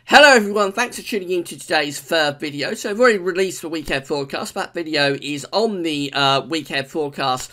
Hello everyone, thanks for tuning in to today's third video. So I've already released the weekend forecast. That video is on the weekend forecast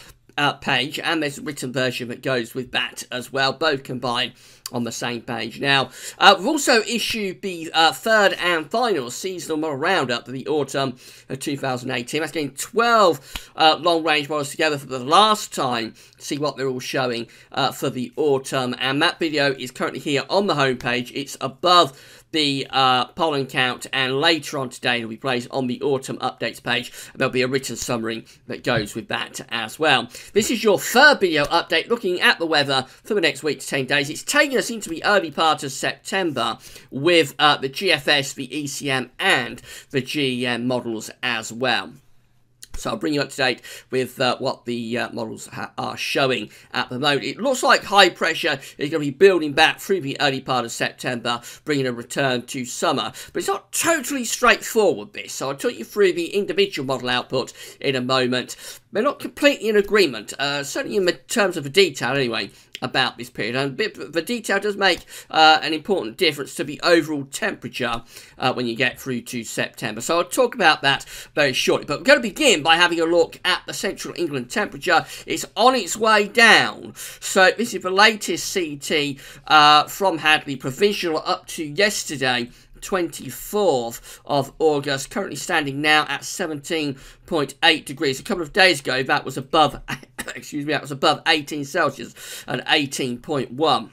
page, and there's a written version that goes with that as well, both combined on the same page. Now, we've also issued the third and final seasonal model roundup for the autumn of 2018. That's getting 12 long-range models together for the last time to see what they're all showing for the autumn, and that video is currently here on the homepage. It's above the pollen count, and later on today it'll be placed on the autumn updates page. There'll be a written summary that goes with that as well. This is your third video update looking at the weather for the next week to 10 days. It's taking us into the early part of September with the GFS, the ECM and the GEM models as well. So I'll bring you up to date with what the models are showing at the moment. It looks like high pressure is going to be building back through the early part of September, bringing a return to summer. But it's not totally straightforward, this. So I'll talk you through the individual model output in a moment. They're not completely in agreement, certainly in terms of the detail anyway, about this period, and the detail does make an important difference to the overall temperature when you get through to September. So I'll talk about that very shortly, but we're going to begin by having a look at the central England temperature. It's on its way down. So this is the latest CT from Hadley, provisional up to yesterday, 24th of August, currently standing now at 17.8 degrees. A couple of days ago that was above excuse me, that was above 18 Celsius and 18.1.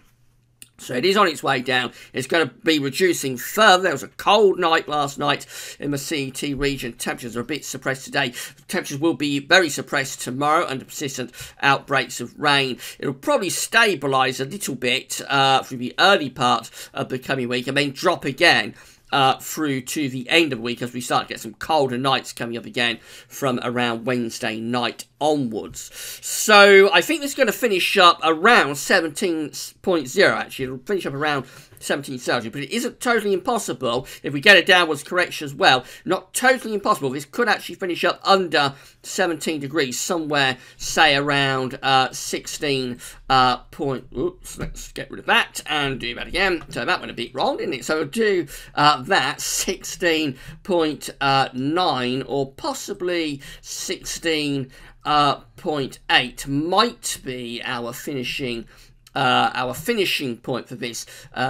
So it is on its way down. It's going to be reducing further. There was a cold night last night in the CET region. Temperatures are a bit suppressed today. Temperatures will be very suppressed tomorrow under persistent outbreaks of rain. It'll probably stabilise a little bit through the early part of the coming week and then drop again through to the end of the week as we start to get some colder nights coming up again from around Wednesday night onwards. So I think this is going to finish up around 17.0 actually. It'll finish up around 17 Celsius, but it isn't totally impossible if we get a downwards correction as well. Not totally impossible. This could actually finish up under 17 degrees somewhere, say around 16 oops, let's get rid of that and do that again. So that went a bit wrong, didn't it? So we'll do that 16.9 or possibly 16.8 might be our finishing point for this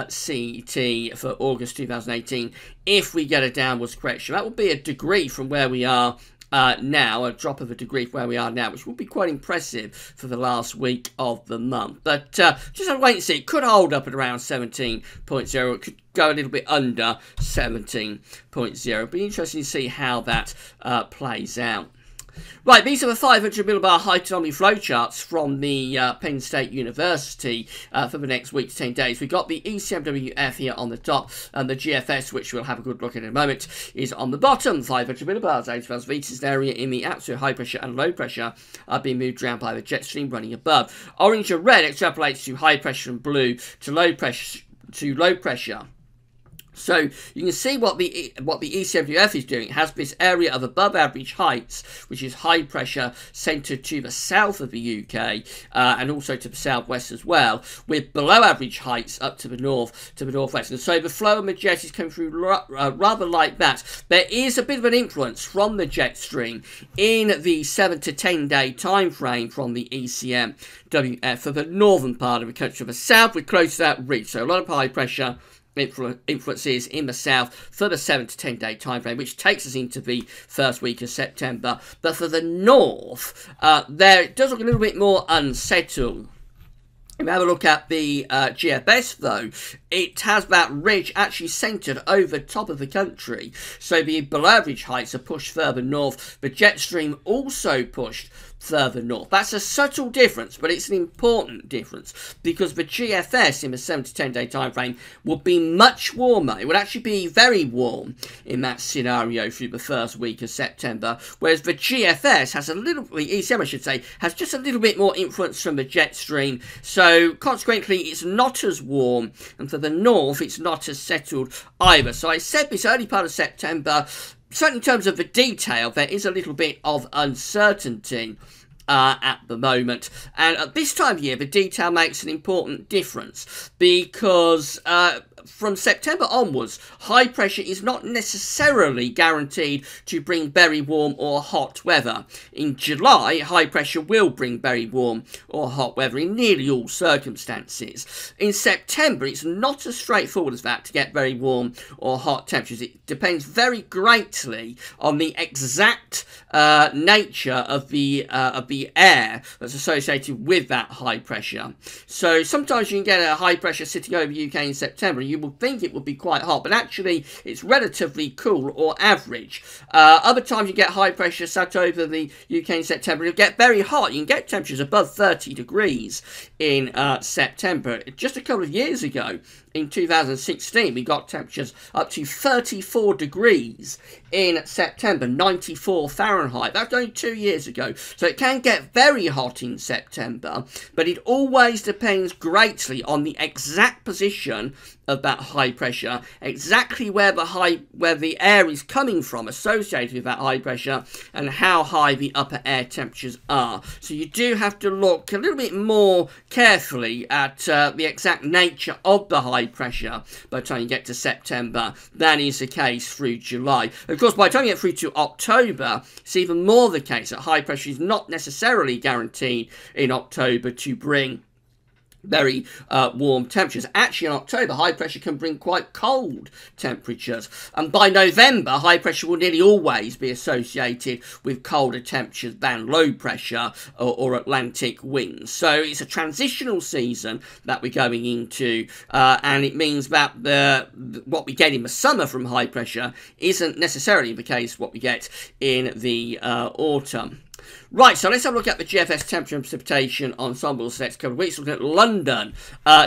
CET for August 2018 if we get a downwards correction. That would be a degree from where we are now, a drop of a degree from where we are now, which would be quite impressive for the last week of the month. But just have to wait and see. It could hold up at around 17.0. It could go a little bit under 17.0. It'll be interesting to see how that plays out. Right, these are the 500 millibar height anomaly flowcharts from the Penn State University for the next week to 10 days. We've got the ECMWF here on the top, and the GFS, which we'll have a good look at in a moment, is on the bottom. 500 millibars, 80,000 meters area in the atmosphere. High pressure and low pressure are being moved around by the jet stream running above. Orange and red extrapolates to high pressure, and blue to low pressure. So you can see what the ECMWF is doing. It has this area of above average heights, which is high pressure, centred to the south of the UK and also to the southwest as well, with below average heights up to the north, to the northwest. And so the flow of the jet is coming through rather like that. There is a bit of an influence from the jet stream in the 7 to 10 day time frame from the ECMWF for the northern part of the country. For the south, we're close to that ridge, so a lot of high pressure influences in the south for the 7 to 10 day time frame, which takes us into the first week of September. But for the north, there it does look a little bit more unsettled. If we have a look at the GFS, though, it has that ridge actually centred over top of the country. So the below average heights are pushed further north. The jet stream also pushed further north. That's a subtle difference, but it's an important difference because the GFS in the 7 to 10 day time frame will be much warmer. It would actually be very warm in that scenario through the first week of September, whereas the GFS has a little, the ECM I should say, has just a little bit more influence from the jet stream. So consequently, it's not as warm, and for the north, it's not as settled either. So I said this early part of September. Certainly in terms of the detail, there is a little bit of uncertainty at the moment. And at this time of year, the detail makes an important difference because from September onwards, high pressure is not necessarily guaranteed to bring very warm or hot weather. In July, high pressure will bring very warm or hot weather in nearly all circumstances. In September, it's not as straightforward as that to get very warm or hot temperatures. It depends very greatly on the exact nature of the air that's associated with that high pressure. So sometimes you can get a high pressure sitting over UK in September, you will think it would be quite hot, but actually it's relatively cool or average. Other times you get high pressure sat over the UK in September, it'll get very hot. You can get temperatures above 30 degrees in September. Just a couple of years ago, in 2016, we got temperatures up to 34 degrees in September, 94 Fahrenheit. That's only 2 years ago. So it can get very hot in September, but it always depends greatly on the exact position of that high pressure, exactly where the air is coming from associated with that high pressure, and how high the upper air temperatures are. So you do have to look a little bit more carefully at the exact nature of the high pressure by the time you get to September. That is the case through July. Of course, by the time you get through to October, it's even more the case that high pressure is not necessarily guaranteed in October to bring very warm temperatures. Actually, in October, high pressure can bring quite cold temperatures. And by November, high pressure will nearly always be associated with colder temperatures than low pressure or Atlantic winds. So it's a transitional season that we're going into, and it means that what we get in the summer from high pressure isn't necessarily the case what we get in the autumn. Right, so let's have a look at the GFS temperature and precipitation ensembles the next couple of weeks. Looking at London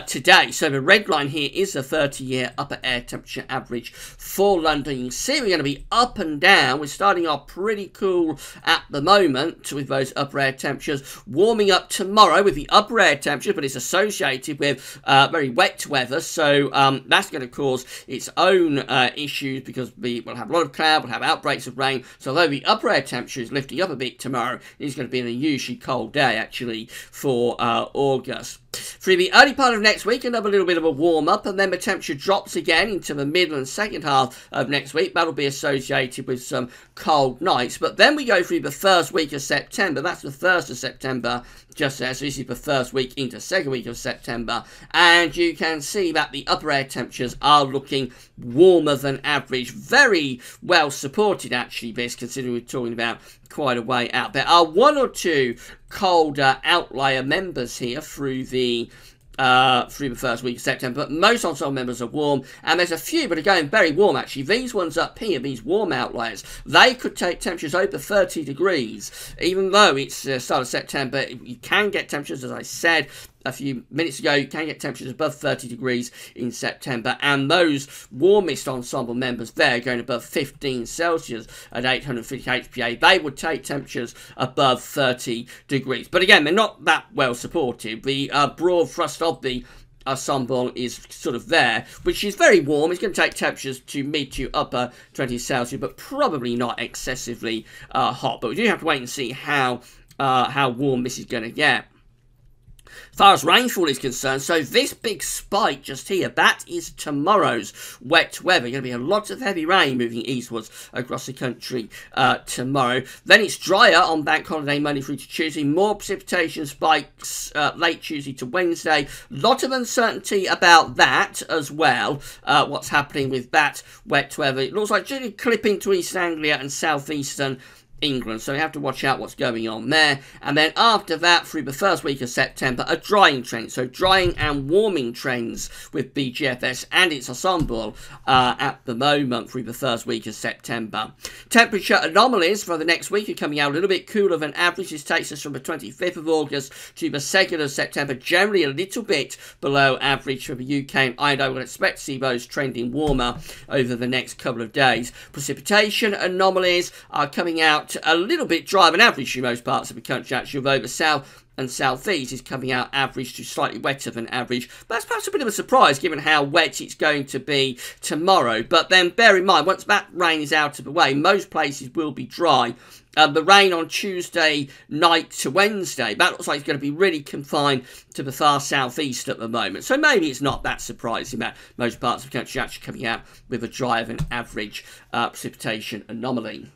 today. So the red line here is the 30-year upper air temperature average for London. You can see we're going to be up and down. We're starting off pretty cool at the moment with those upper air temperatures. Warming up tomorrow with the upper air temperature, but it's associated with very wet weather. So that's going to cause its own issues because we'll have a lot of cloud, we'll have outbreaks of rain. So although the upper air temperature is lifting up a bit tomorrow, it's going to be an unusually cold day, actually, for August. Through the early part of next week, another little bit of a warm-up, and then the temperature drops again into the middle and second half of next week. That'll be associated with some cold nights. But then we go through the first week of September. That's the 1st of September, just there. So this is the first week into second week of September. And you can see that the upper air temperatures are looking warmer than average. Very well supported, actually, this, considering we're talking about quite a way out. There are one or two colder outlier members here through the first week of September, but most ensemble members are warm, and there's a few but are going very warm, actually. These ones up here, these warm outliers, they could take temperatures over 30 degrees, even though it's the start of September. You can get temperatures, as I said a few minutes ago, you can get temperatures above 30 degrees in September, and those warmest ensemble members there going above 15 Celsius at 850 HPA, they would take temperatures above 30 degrees. But again, they're not that well supported. The broad thrust of the ensemble is sort of there, which is very warm. It's going to take temperatures to mid to upper 20 Celsius, but probably not excessively hot. But we do have to wait and see how warm this is going to get. As far as rainfall is concerned, so this big spike just here, that is tomorrow's wet weather. Going to be a lot of heavy rain moving eastwards across the country tomorrow. Then it's drier on Bank Holiday Monday through to Tuesday. More precipitation spikes late Tuesday to Wednesday. Lot of uncertainty about that as well. What's happening with that wet weather? It looks like just a clip into East Anglia and southeastern England, so we have to watch out what's going on there. And then after that, through the first week of September, a drying trend, so drying and warming trends with BGFS and its ensemble at the moment through the first week of September. Temperature anomalies for the next week are coming out a little bit cooler than average. This takes us from the 25th of August to the 2nd of September, generally a little bit below average for the UK and Idaho. We'll expect to see those trending warmer over the next couple of days. Precipitation anomalies are coming out a little bit drier than average in most parts of the country, actually, although the south and southeast is coming out average to slightly wetter than average. But that's perhaps a bit of a surprise given how wet it's going to be tomorrow. But then bear in mind, once that rain is out of the way, most places will be dry the rain on Tuesday night to Wednesday, that looks like it's going to be really confined to the far southeast at the moment. So maybe it's not that surprising that most parts of the country are actually coming out with a drier than average precipitation anomaly.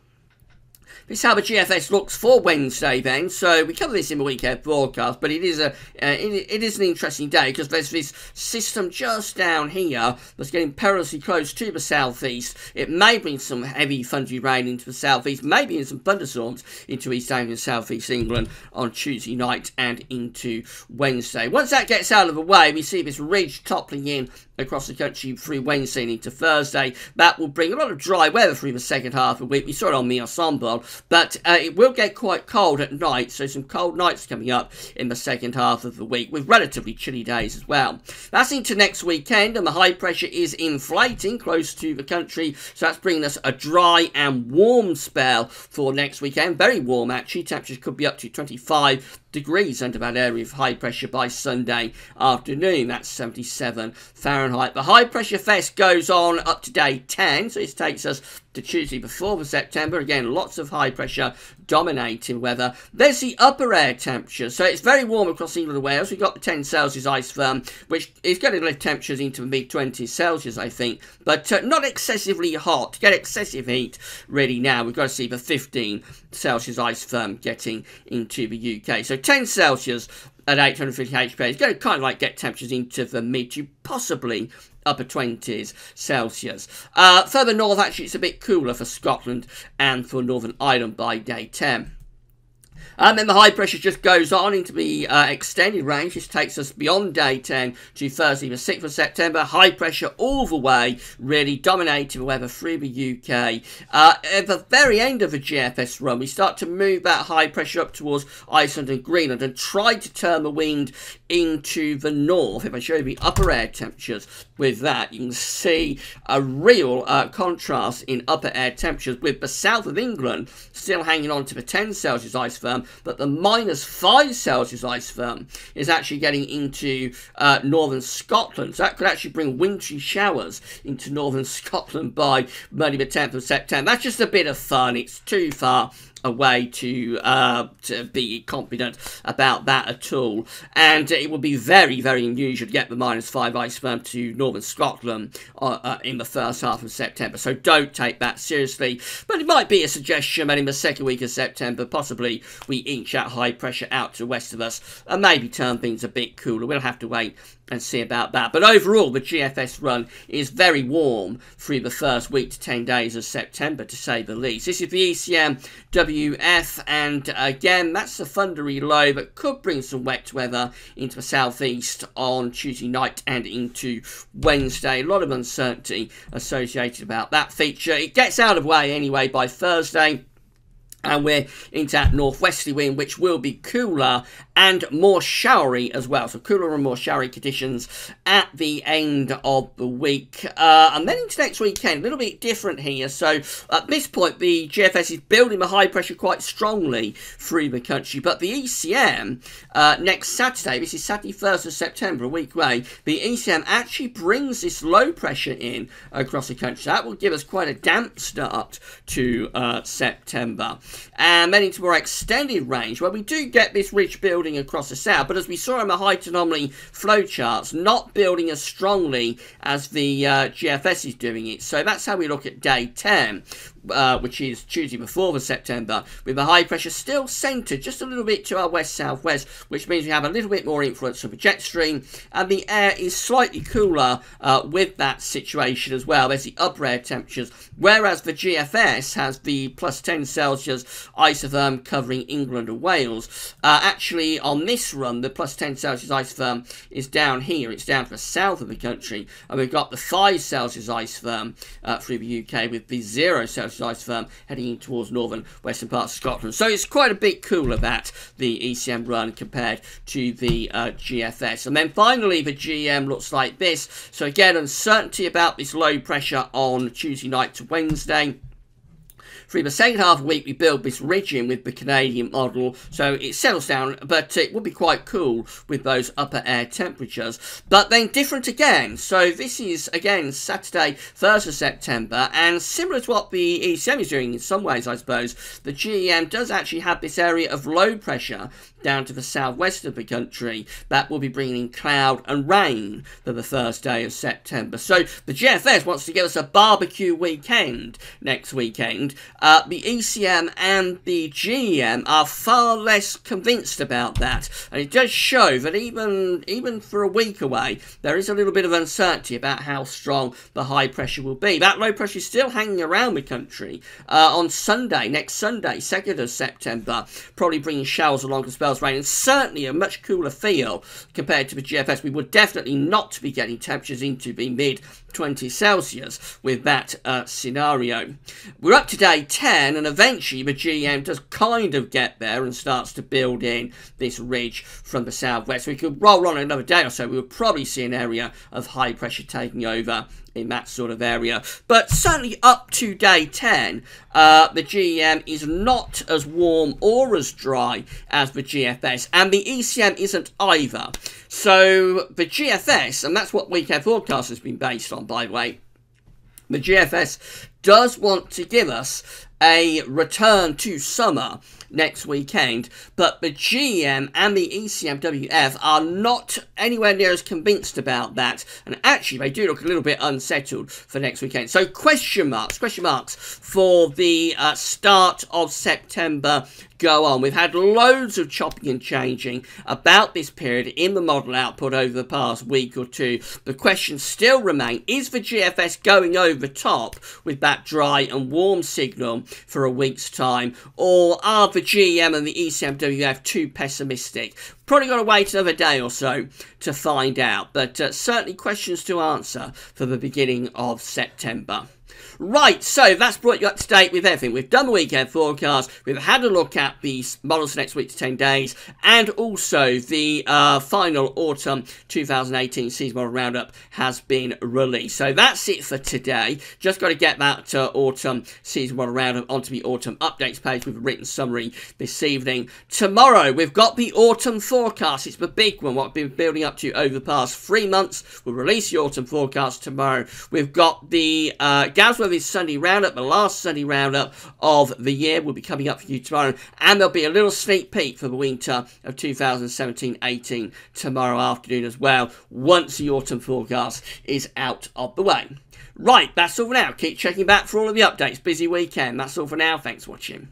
This is how the GFS looks for Wednesday then. So we cover this in the weekend broadcast, but it is an interesting day because there's this system just down here that's getting perilously close to the southeast. It may bring some heavy thundery rain into the southeast, maybe in some thunderstorms into East Anglia and southeast England on Tuesday night and into Wednesday. Once that gets out of the way, we see this ridge toppling in across the country through Wednesday and into Thursday. That will bring a lot of dry weather through the second half of the week. We saw it on the ensemble, but it will get quite cold at night, so some cold nights coming up in the second half of the week with relatively chilly days as well. That's into next weekend, and the high pressure is inflating close to the country, so that's bringing us a dry and warm spell for next weekend. Very warm actually. Temperatures could be up to 25 degrees under that area of high pressure by Sunday afternoon. That's 77 Fahrenheit. The high pressure fest goes on up to day 10, so this takes us to Tuesday the 4th of September. Again, lots of high pressure dominating weather. There's the upper air temperature, so it's very warm across England and Wales. We've got the 10 Celsius ice firm, which is going to lift temperatures into the mid-20s Celsius, I think, but not excessively hot. To get excessive heat really now, we've got to see the 15 Celsius ice firm getting into the UK. So 10 Celsius at 850 HPA is going to kind of like get temperatures into the mid to possibly upper 20s Celsius. Further north, actually, it's a bit cooler for Scotland and for Northern Ireland by day 10. And then the high pressure just goes on into the extended range. This takes us beyond day 10 to Thursday the 6th of September. High pressure all the way, really dominating the weather through the UK. At the very end of the GFS run, we start to move that high pressure up towards Iceland and Greenland and try to turn the wind into the north. If I show you the upper air temperatures with that, you can see a real contrast in upper air temperatures with the south of England still hanging on to the 10 Celsius ice firm, but the -5 Celsius ice firm is actually getting into northern Scotland. So that could actually bring wintry showers into northern Scotland by Monday the 10th of September. That's just a bit of fun. It's too far away to be confident about that at all, and it would be very, very unusual to get the -5 ice firm to northern Scotland in the first half of September, so don't take that seriously, but it might be a suggestion that in the second week of September possibly we inch that high pressure out to the west of us and maybe turn things a bit cooler. We'll have to wait and see about that. But overall, the GFS run is very warm through the first week to 10 days of September, to say the least. This is the ECM WF, and again, that's a thundery low that could bring some wet weather into the southeast on Tuesday night and into Wednesday. A lot of uncertainty associated about that feature. It gets out of the way anyway by Thursday, and we're into that northwesterly wind, which will be cooler and more showery as well. So cooler and more showery conditions at the end of the week. And then into next weekend, a little bit different here. So at this point, the GFS is building the high pressure quite strongly through the country. But the ECM, next Saturday, this is Saturday 1st of September, a week away, the ECM actually brings this low pressure in across the country. So that will give us quite a damp start to September. And then into more extended range, where we do get this ridge building across the south, but as we saw in the height anomaly flow charts, not building as strongly as the GFS is doing it. So that's how we look at day 10, which is Tuesday the 4th of September, with the high pressure still centred just a little bit to our west-southwest, which means we have a little bit more influence from the jet stream, and the air is slightly cooler with that situation as well. There's the upper air temperatures, whereas the GFS has the +10 Celsius isotherm covering England and Wales. Actually, on this run, the +10 Celsius isotherm is down here. It's down to the south of the country, and we've got the 5 Celsius isotherm through the UK, with the 0 Celsius isotherm heading in towards northern western parts of Scotland. So it's quite a bit cooler, that, the ECM run, compared to the GFS. And then finally, the GEM looks like this. So again, uncertainty about this low pressure on Tuesday night to Wednesday. through the second half of the week, we build this ridge in with the Canadian model, so it settles down, but it will be quite cool with those upper air temperatures. But then different again, so this is again Saturday, 1st of September, and similar to what the ECM is doing in some ways, I suppose, the GEM does actually have this area of low pressure down to the southwest of the country that will be bringing in cloud and rain for the first day of September. So the GFS wants to give us a barbecue weekend next weekend. The ECM and the GEM are far less convinced about that, and it does show that even for a week away, there is a little bit of uncertainty about how strong the high pressure will be. That low pressure is still hanging around the country on Sunday, next Sunday, 2nd of September, probably bringing showers along as well as rain, and certainly a much cooler feel compared to the GFS. We would definitely not be getting temperatures into the mid-20s Celsius with that scenario. We're up to day 10, and eventually the GEM does kind of get there and starts to build in this ridge from the southwest. We could roll on another day or so, we would probably see an area of high pressure taking over in that sort of area. But certainly up to day 10, the GEM is not as warm or as dry as the GFS, and the ECM isn't either. So the GFS, and that's what weekend forecast has been based on, by the way, the GFS does want to give us a return to summer next weekend, but the GEM and the ECMWF are not anywhere near as convinced about that, and actually they do look a little bit unsettled for next weekend. So question marks for the start of September go on. We've had loads of chopping and changing about this period in the model output over the past week or two. The questions still remain: is the GFS going over top with that dry and warm signal for a week's time, or are the GEM and the ECMWF too pessimistic? Probably got to wait another day or so to find out, but certainly questions to answer for the beginning of September. Right, so that's brought you up to date with everything. We've done the weekend forecast, we've had a look at the models for next week to 10 days, and also the final autumn 2018 season model roundup has been released. So that's it for today. Just got to get that autumn season model roundup onto the autumn updates page with a written summary this evening. Tomorrow, we've got the autumn forecast. It's the big one, what I've been building up to over the past 3 months. We'll release the autumn forecast tomorrow. We've got the Gasworthy's Sunday Roundup, the last Sunday Roundup of the year, will be coming up for you tomorrow, and there'll be a little sneak peek for the winter of 2017-18 tomorrow afternoon as well, once the autumn forecast is out of the way. Right, that's all for now. Keep checking back for all of the updates. Busy weekend. That's all for now. Thanks for watching.